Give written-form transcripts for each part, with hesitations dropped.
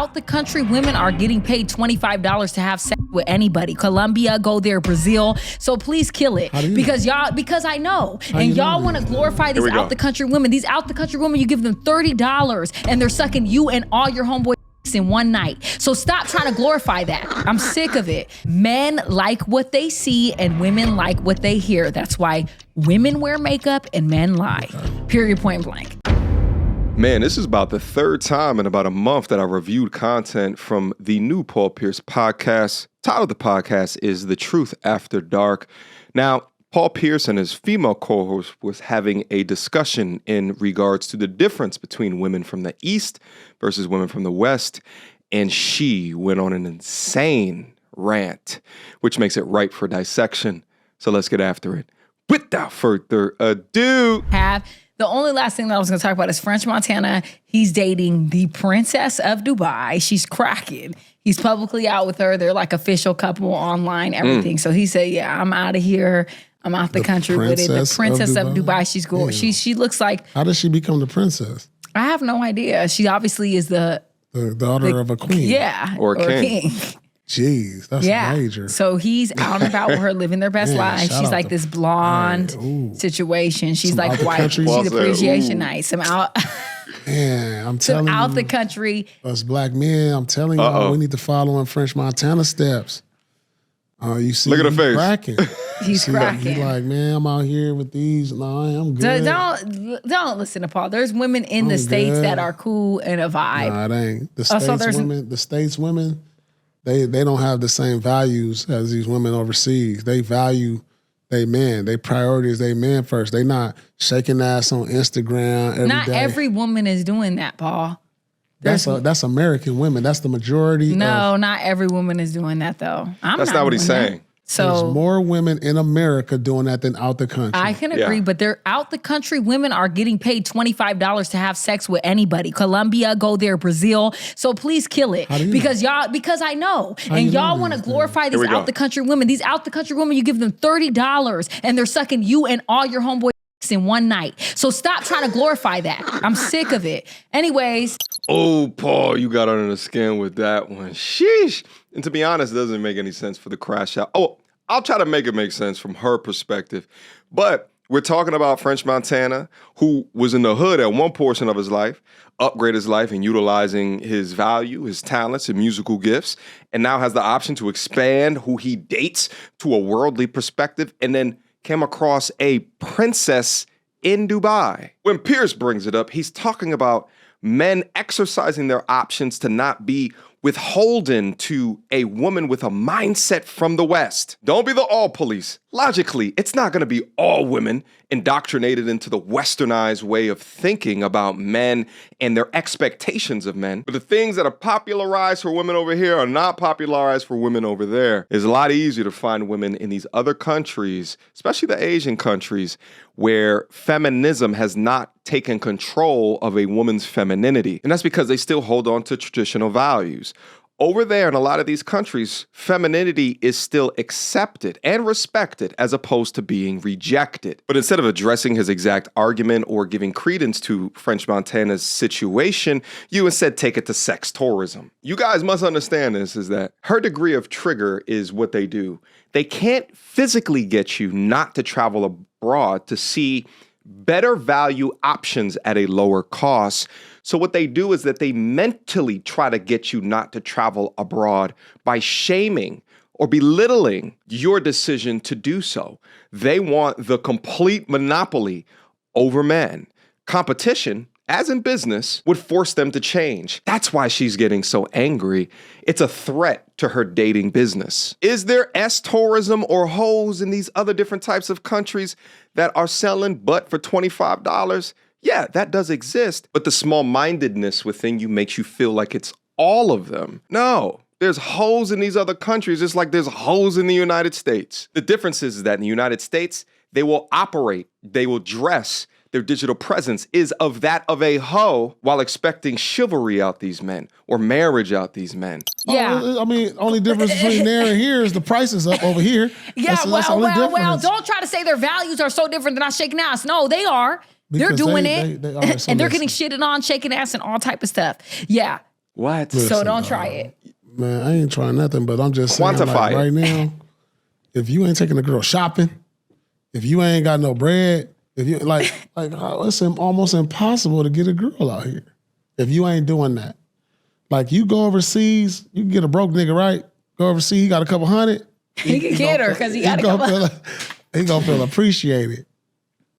out the country women are getting paid $25 to have sex with anybody. Colombia, go there, Brazil. So please kill it. Because I know. And y'all want to glorify these out the country women. These out the country women, you give them $30 and they're sucking you and all your homeboys in one night. So stop trying to glorify that. I'm sick of it. Men like what they see and women like what they hear. That's why women wear makeup and men lie. Period, point blank. Man, this is about the third time in about a month that I reviewed content from the new Paul Pierce podcast. Title of the podcast is The Truth After Dark. Now, Paul Pierce and his female co-host was having a discussion in regards to the difference between women from the East versus women from the West, and she went on an insane rant, which makes it ripe for dissection. So let's get after it. Without further ado. The only last thing that I was going to talk about is French Montana. He's dating the Princess of Dubai. She's cracking. He's publicly out with her. They're like official couple online, everything. So he said, yeah, I'm out of here. I'm out the country with it. The Princess of Dubai. She's cool. Yeah. She looks like... How does she become the princess? I have no idea. She obviously is the daughter of a queen. Yeah. Or a king. Jeez, that's major. So he's out and about with her, living their best life. She's like this blonde situation. She's like white. She's appreciation night. Some out... Man, I'm telling you. Out the country. Us black men, I'm telling you, we need to follow in French Montana steps. You see, look at her face. Cracking. He's cracking. He's like, man, I'm out here with these. No, I'm good. Don't listen to Paul. There's women in the States that are cool and a vibe. Nah, it ain't. The States women, they don't have the same values as these women overseas. They value they men. They priority is they men first. They not shaking ass on Instagram every day. Not every woman is doing that, Paul. That's American women. That's the majority. No, not every woman is doing that though. That's not what he's saying. So there's more women in America doing that than out the country. I can agree, but they're out the country. Women are getting paid $25 to have sex with anybody. Colombia, go there, Brazil. So please kill it. Because I know. And y'all want to glorify these out the country women. These out the country women, you give them $30 and they're sucking you and all your homeboys in one night. So stop trying to glorify that. I'm sick of it. Anyways. Oh, Paul, you got under the skin with that one. Sheesh. And to be honest, it doesn't make any sense for the crash out. Oh, I'll try to make it make sense from her perspective. But we're talking about French Montana, who was in the hood at one portion of his life, upgrade his life and utilizing his value, his talents, and musical gifts, and now has the option to expand who he dates to a worldly perspective, and then came across a princess in Dubai. When Pierce brings it up, he's talking about men exercising their options to not be withholden to a woman with a mindset from the West. Don't be the all police. Logically, it's not going to be all women indoctrinated into the westernized way of thinking about men and their expectations of men. But the things that are popularized for women over here are not popularized for women over there. It's a lot easier to find women in these other countries, especially the Asian countries, where feminism has not taken control of a woman's femininity. And that's because they still hold on to traditional values. Over there in a lot of these countries, femininity is still accepted and respected as opposed to being rejected. But instead of addressing his exact argument or giving credence to French Montana's situation, you instead take it to sex tourism. You guys must understand this, is that her degree of trigger is what they do. They can't physically get you not to travel abroad to see better value options at a lower cost. So what they do is that they mentally try to get you not to travel abroad by shaming or belittling your decision to do so. They want the complete monopoly over men. Competition, as in business, would force them to change. That's why she's getting so angry. It's a threat to her dating business. Is there S-tourism or hoes in these other different types of countries that are selling butt for $25? Yeah, that does exist, but the small-mindedness within you makes you feel like it's all of them. No, there's hoes in these other countries just like there's hoes in the United States. The difference is that in the United States, they will operate, they will dress, their digital presence is of that of a hoe while expecting chivalry out these men or marriage out these men. Yeah. I mean, only difference between there and here is the price is up over here. Yeah, well, don't try to say their values are so different than I shaking ass. No, they are. They're doing it. They are, and they're getting shitted on, shaking ass, and all type of stuff. Yeah. What? So don't try it. Man, I ain't trying nothing, but I'm just saying, like, right now, if you ain't taking a girl shopping, if you ain't got no bread, if you it's almost impossible to get a girl out here. If you ain't doing that. Like, you go overseas, you can get a broke nigga, right? Go overseas, he got a couple hundred. He can get her because he got a couple. He gonna feel appreciated.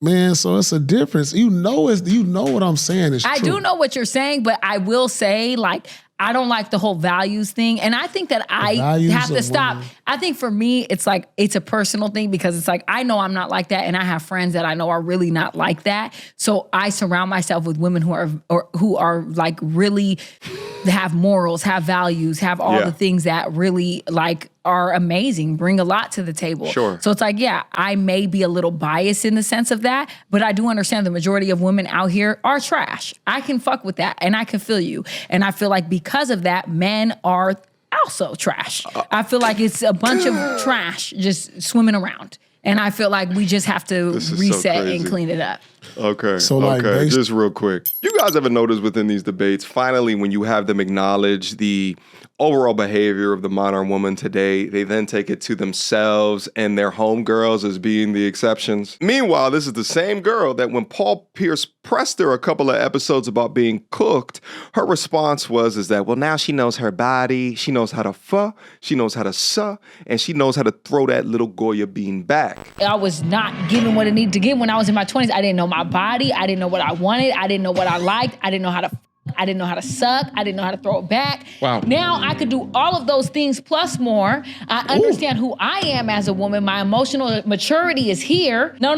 Man, so it's a difference. You know what I'm saying is true. I do know what you're saying, but I will say, like, I don't like the whole values thing. And I think that I have to stop. I think for me, it's like, it's a personal thing because it's like, I know I'm not like that. And I have friends that I know are really not like that. So I surround myself with women who are like really have morals, have values, have all the things that really like are amazing, bring a lot to the table. Sure. So it's like, yeah, I may be a little biased in the sense of that, but I do understand the majority of women out here are trash. I can fuck with that and I can feel you. And I feel like because of that, men are also trash. I feel like it's a bunch of trash just swimming around. And I feel like we just have to reset and clean it up. Okay. So just real quick. You guys ever notice within these debates, finally, when you have them acknowledge the overall behavior of the modern woman today, they then take it to themselves and their homegirls as being the exceptions. Meanwhile, this is the same girl that when Paul Pierce pressed her a couple of episodes about being cooked, her response was that, well, now she knows her body, she knows how to fuck, she knows how to suck, and she knows how to throw that little Goya bean back. I was not given what I needed to give when I was in my 20s. I didn't know my body. I didn't know what I wanted. I didn't know what I liked. I didn't know how to I didn't know how to suck. I didn't know how to throw it back. Wow. Now I could do all of those things plus more. I understand who I am as a woman. My emotional maturity is here. No.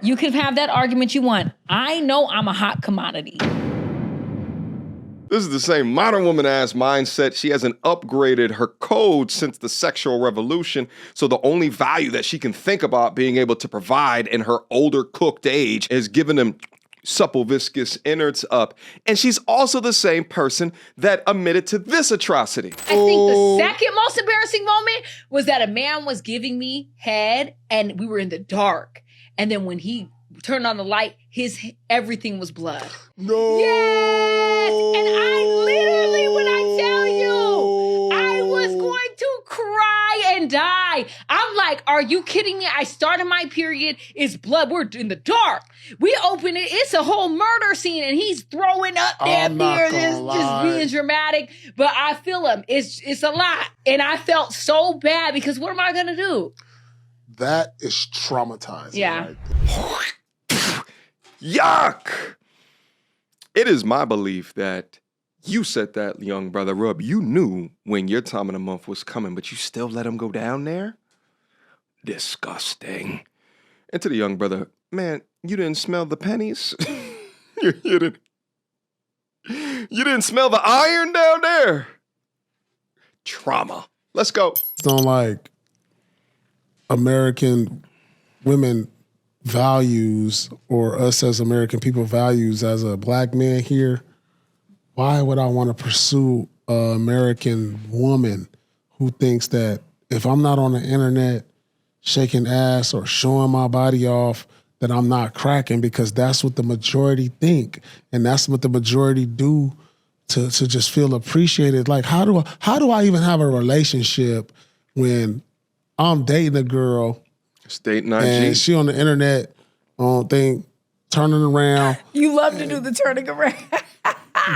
You can have that argument you want. I know I'm a hot commodity. This is the same modern woman-ass mindset. She hasn't upgraded her code since the sexual revolution, so the only value that she can think about being able to provide in her older cooked age is giving them supple, viscous innards up. And she's also the same person that admitted to this atrocity. I think the second most embarrassing moment was that a man was giving me head and we were in the dark. And then when he turned on the light, everything was blood. No. Yes! And I literally, when I tell you, I was going to cry and die. I'm like, are you kidding me? I started my period, it's blood, we're in the dark. We open it, it's a whole murder scene, and he's throwing up damn near this, just being dramatic. But I feel him, it's a lot. And I felt so bad because what am I gonna do? That is traumatizing. Yeah. Right? Yuck! It is my belief that you set that young brother up. You knew when your time of the month was coming, but you still let him go down there? Disgusting. And to the young brother, man, you didn't smell the pennies? you didn't smell the iron down there? Trauma. Let's go. Don't like American women values or us as American people values as a black man here. Why would I want to pursue an American woman who thinks that if I'm not on the internet shaking ass or showing my body off, that I'm not cracking, because that's what the majority think. And that's what the majority do to just feel appreciated. Like, how do I even have a relationship when I'm dating a girl State 9G. and she on the internet thing, turning around. You love to do the turning around.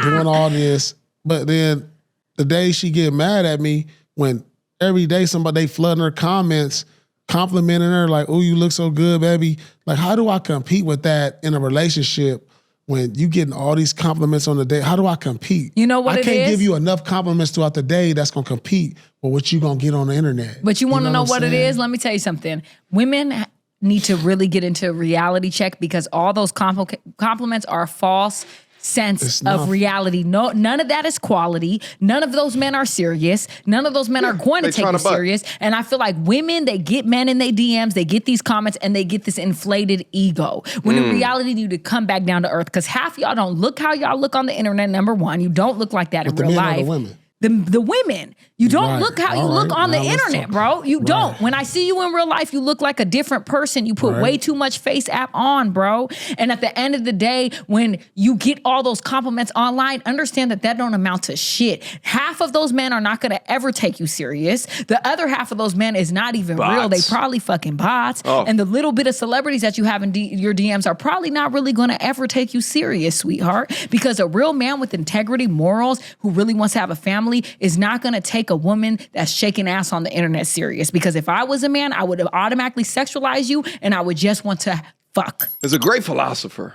Doing all this, but then the day she get mad at me when every day they flooding her comments, complimenting her like, "Oh, you look so good, baby." Like, how do I compete with that in a relationship when you getting all these compliments on the day? How do I compete? You know what it is? I can't give you enough compliments throughout the day that's gonna compete with what you gonna get on the internet. But you want to know what it is? Let me tell you something. Women need to really get into a reality check, because all those compliments are false sense of reality. No, none of that is quality. None of those men are serious. None of those men are going to take you serious. And I feel like women, they get men in their DMs, they get these comments, and they get this inflated ego. When in reality, you need to come back down to earth, because half y'all don't look how y'all look on the internet, number one. You don't look like that in real life. The women. the women. You don't look how you look on the internet, bro. You don't. When I see you in real life, you look like a different person. You put way too much face app on, bro. And at the end of the day, when you get all those compliments online, understand that don't amount to shit. Half of those men are not going to ever take you serious. The other half of those men is not even real. They probably fucking bots. And the little bit of celebrities that you have in your DMs are probably not really going to ever take you serious, sweetheart. Because a real man with integrity, morals, who really wants to have a family is not going to take a woman that's shaking ass on the internet serious. Because if I was a man, I would have automatically sexualized you and I would just want to fuck. There's a great philosopher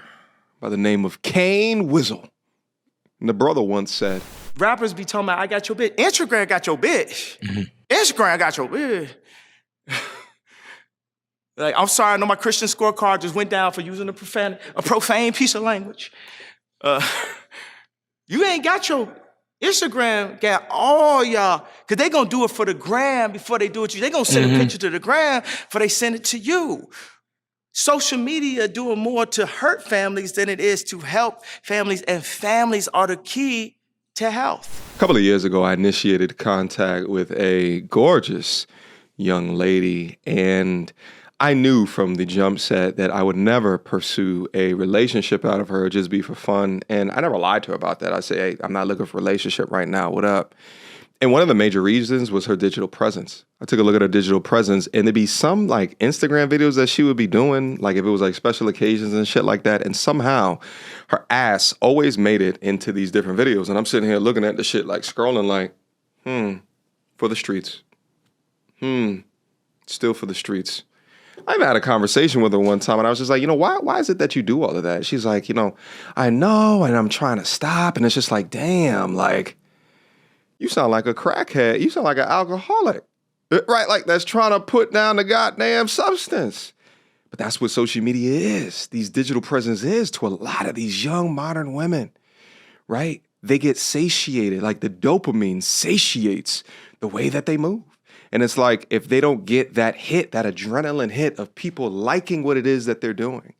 by the name of Kane Wizzle. And the brother once said, rappers be talking about, I got your bitch. Instagram got your bitch. Instagram got your bitch. Like, I'm sorry, I know my Christian scorecard just went down for using a profane piece of language. You ain't got your Instagram, got all y'all, because they going to do it for the gram before they do it to you. They going to send a picture to the gram before they send it to you. Social media doing more to hurt families than it is to help families, and families are the key to health. A couple of years ago, I initiated contact with a gorgeous young lady, and I knew from the jump set that I would never pursue a relationship out of her, just be for fun. And I never lied to her about that. I say, hey, I'm not looking for a relationship right now. What up? And one of the major reasons was her digital presence. I took a look at her digital presence, and there'd be some like Instagram videos that she would be doing, like if it was like special occasions and shit like that. And somehow her ass always made it into these different videos. And I'm sitting here looking at the shit, like scrolling like, for the streets. Still for the streets. I even had a conversation with her one time, and I was just like, why is it that you do all of that? She's like, I know, and I'm trying to stop. And it's just like, damn, like, you sound like a crackhead. You sound like an alcoholic, right? Like that's trying to put down the goddamn substance. But that's what social media is. These digital presence is to a lot of these young modern women, right? They get satiated, like the dopamine satiates the way that they move. And it's like, if they don't get that hit, that adrenaline hit of people liking what it is that they're doing,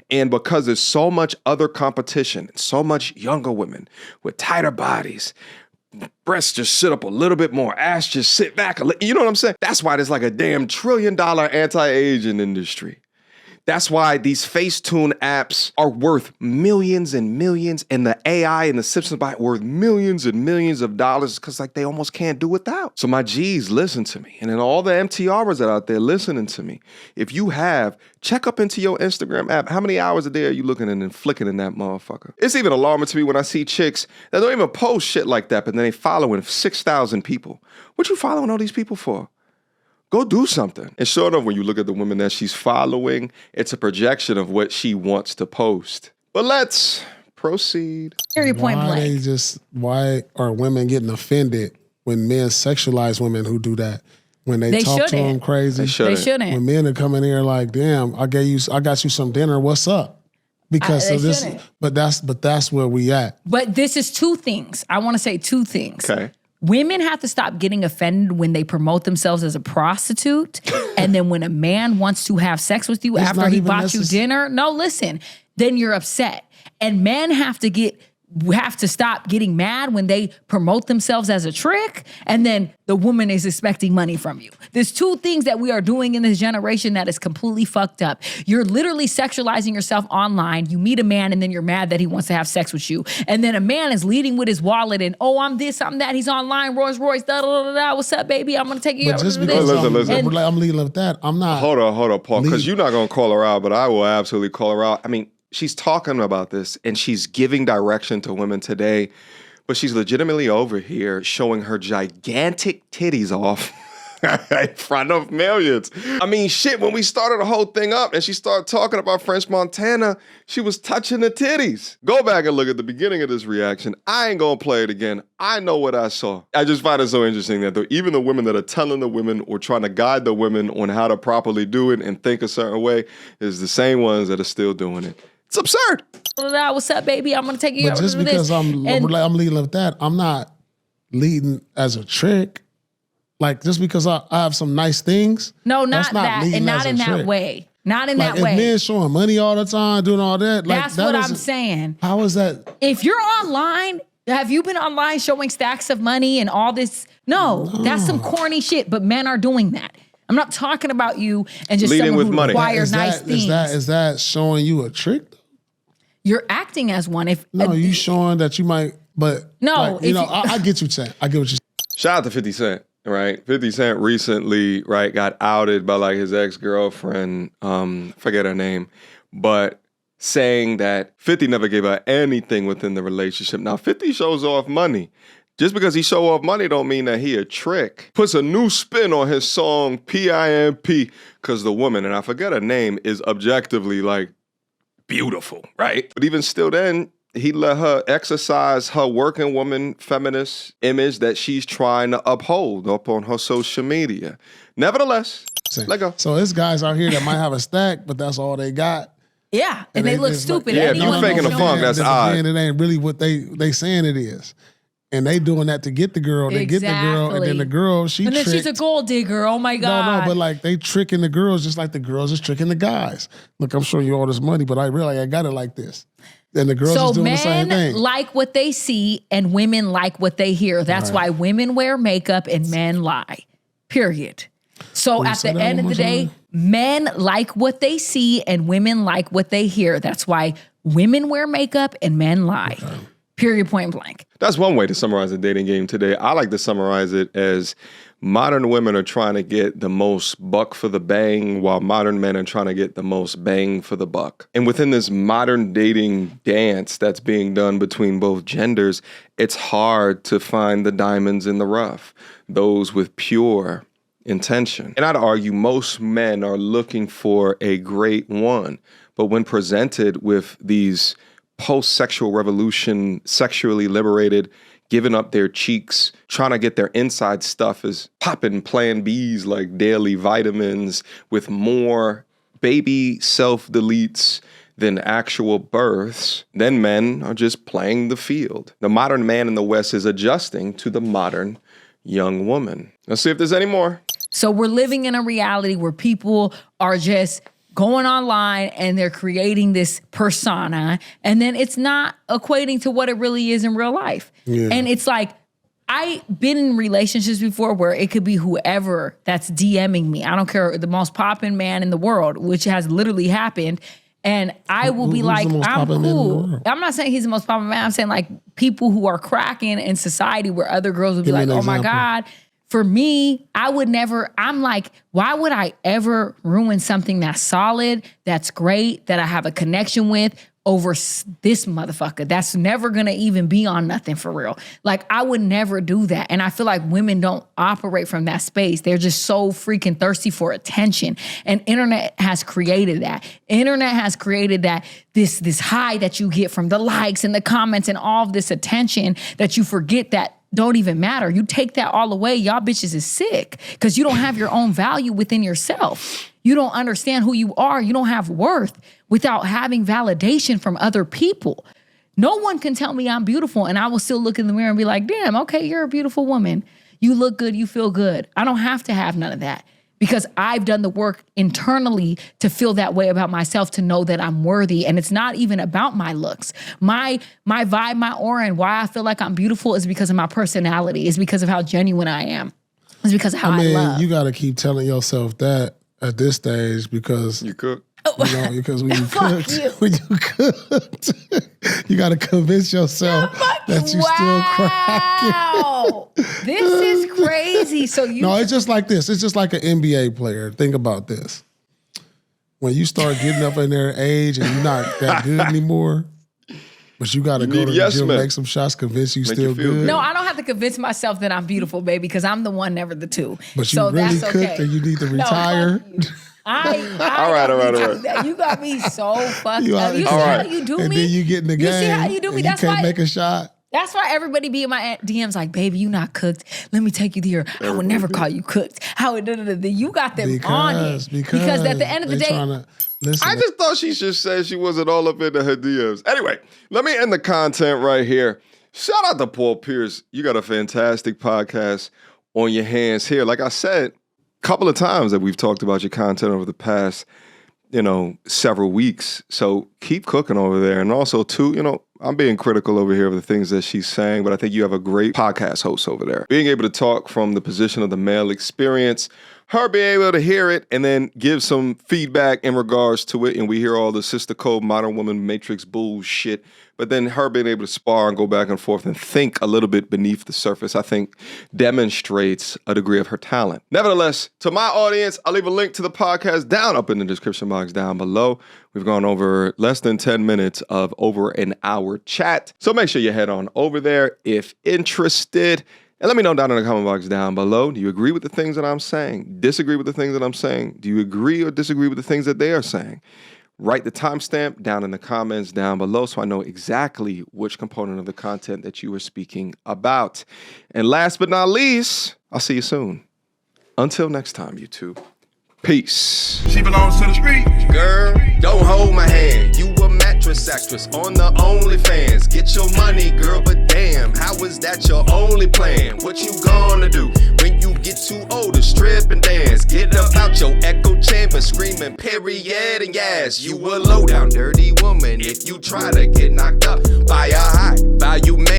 and because there's so much other competition, so much younger women with tighter bodies, breasts just sit up a little bit more, ass just sit back. You know what I'm saying? That's why there's like a damn $1 trillion anti-aging industry. That's why these Facetune apps are worth millions and millions, and the AI and the Simpsons bot worth millions and millions of dollars because like they almost can't do without. So my G's, listen to me. And then all the MTRs that are out there listening to me. If you have, check up into your Instagram app. How many hours a day are you looking in and flicking in that motherfucker? It's even alarming to me when I see chicks that don't even post shit like that, but then they following 6,000 people. What you following all these people for? Go do something. And sure enough, when you look at the women that she's following, it's a projection of what she wants to post. But let's proceed. Point blank. Why are women getting offended when men sexualize women who do that? When they talk to them crazy. They shouldn't. When men are coming here like, damn, I got you some dinner. What's up? Because of this, but that's where we at. But this is two things. I want to say two things. Okay. Women have to stop getting offended when they promote themselves as a prostitute. And then when a man wants to have sex with you after he bought you dinner, then you're upset. And men have to stop getting mad when they promote themselves as a trick, and then the woman is expecting money from you. There's two things that we are doing in this generation that is completely fucked up. You're literally sexualizing yourself online. You meet a man and then you're mad that he wants to have sex with you. And then a man is leading with his wallet and, I'm this, I'm that. He's online, Rolls Royce, da-da-da-da. What's up, baby? I'm going to take you. But just because I'm leading with that, I'm not. Hold on, Paul, because you're not going to call her out, but I will absolutely call her out. I mean, she's talking about this and she's giving direction to women today, but she's legitimately over here showing her gigantic titties off in front of millions. I mean, shit, when we started the whole thing up and she started talking about French Montana, she was touching the titties. Go back and look at the beginning of this reaction. I ain't gonna play it again. I know what I saw. I just find it so interesting that even the women that are telling the women or trying to guide the women on how to properly do it and think a certain way is the same ones that are still doing it. It's absurd. What's up, baby? I'm going to take you But just because I'm leading with that, I'm not leading as a trick. Like, just because I have some nice things. No, not that. And not in that way. Not in that way. If men showing money all the time, doing all that. That's what I'm saying. How is that? If you're online Have you been online showing stacks of money and all this? No, that's some corny shit, but men are doing that. I'm not talking about you and just Leading someone with who money. requires nice things. Is that showing you a trick? You're acting as one. You showing that you might, but no, I get you saying. I get what you're saying. Shout out to 50 Cent, right? 50 Cent recently, right, got outed by like his ex-girlfriend, forget her name, but saying that 50 never gave her anything within the relationship. Now, 50 shows off money. Just because he show off money don't mean that he a trick. Puts a new spin on his song P.I.M.P. because the woman, and I forget her name, is objectively like beautiful, right? But even still then, he let her exercise her working woman feminist image that she's trying to uphold up on her social media. Nevertheless, let go. So there's guys out here that might have a stack, but that's all they got. Yeah, and they look stupid. Yeah, if you faking the funk, that's odd. And it ain't really what they saying it is. And they doing that to get the girl. They get the girl, and then the girl, she tricked. And then she's a gold digger. Oh my God. No, but like they tricking the girls just like the girls is tricking the guys. Look, I'm showing you all this money, but I really I got it like this. And the girls is doing the same thing. Men like what they see and women like what they hear. That's why women wear makeup and men lie. Period. So at the end of the day, men like what they see and women like what they hear. That's why women wear makeup and men lie. Okay. Period, point blank. That's one way to summarize the dating game today. I like to summarize it as modern women are trying to get the most buck for the bang, while modern men are trying to get the most bang for the buck. And within this modern dating dance that's being done between both genders, it's hard to find the diamonds in the rough, those with pure intention. And I'd argue most men are looking for a great one, but when presented with these post-sexual revolution, sexually liberated, giving up their cheeks, trying to get their inside stuff is popping Plan Bs like daily vitamins with more baby self-deletes than actual births, then men are just playing the field. The modern man in the West is adjusting to the modern young woman. Let's see if there's any more. So we're living in a reality where people are just going online and they're creating this persona, and then it's not equating to what it really is in real life. Yeah. And it's like, I've been in relationships before where it could be whoever that's DMing me. I don't care, the most popping man in the world, which has literally happened. And I will be like, I'm cool. I'm not saying he's the most popping man. I'm saying like people who are cracking in society where other girls would be like, oh my God. For me, I would never, I'm like, why would I ever ruin something that's solid, that's great, that I have a connection with over this motherfucker that's never gonna even be on nothing for real? Like, I would never do that. And I feel like women don't operate from that space. They're just so freaking thirsty for attention. And internet has created that. Internet has created that, this high that you get from the likes and the comments and all of this attention that you forget that don't even matter. You take that all away, y'all bitches is sick because you don't have your own value within yourself. You don't understand who you are. You don't have worth without having validation from other people. No one can tell me I'm beautiful and I will still look in the mirror and be like, damn, okay, you're a beautiful woman. You look good, you feel good. I don't have to have none of that because I've done the work internally to feel that way about myself, to know that I'm worthy. And it's not even about my looks. My vibe, my aura, and why I feel like I'm beautiful is because of my personality. It's because of how genuine I am. It's because of how I love. You got to keep telling yourself that at this stage because you cook. Because when you cooked, you got to convince yourself that you still cracking. This is crazy. So No, it's just like this. It's just like an NBA player. Think about this. When you start getting up in their age and you're not that good anymore, but you got to go to the gym, make some shots, convince you still good. No, I don't have to convince myself that I'm beautiful, baby, because I'm the one, never the two. But you really cooked and you need to retire. All right. You got me so fucked up. You see how you do me? And then you get in the game. You see how you do me? That's you can't make a shot. That's why everybody be in my DMs like, baby, you not cooked. Let me take you there. I would never call you cooked. You got them on it. Because at the end of the day, listen. I just thought she just said she wasn't all up into her DMs. Anyway, let me end the content right here. Shout out to Paul Pierce. You got a fantastic podcast on your hands here. Like I said, couple of times that we've talked about your content over the past, several weeks. So keep cooking over there. And also too, I'm being critical over here of the things that she's saying, but I think you have a great podcast host over there. Being able to talk from the position of the male experience, her being able to hear it and then give some feedback in regards to it, and we hear all the sister code, modern woman, matrix bullshit, but then her being able to spar and go back and forth and think a little bit beneath the surface, I think demonstrates a degree of her talent. Nevertheless, to my audience, I'll leave a link to the podcast down up in the description box down below. We've gone over less than 10 minutes of over an hour chat. So make sure you head on over there if interested. And let me know down in the comment box down below. Do you agree with the things that I'm saying? Disagree with the things that I'm saying? Do you agree or disagree with the things that they are saying? Write the timestamp down in the comments down below so I know exactly which component of the content that you were speaking about. And last but not least, I'll see you soon. Until next time, YouTube. Peace. She belongs to the street. Girl, don't hold my hand. You a mattress actress on the OnlyFans. Get your money, girl, but damn, how is that your only plan? What you gonna do when you get too old to strip and dance? Get up out your echo chamber screaming period and yes. You a low down dirty woman if you try to get knocked up by a high value man.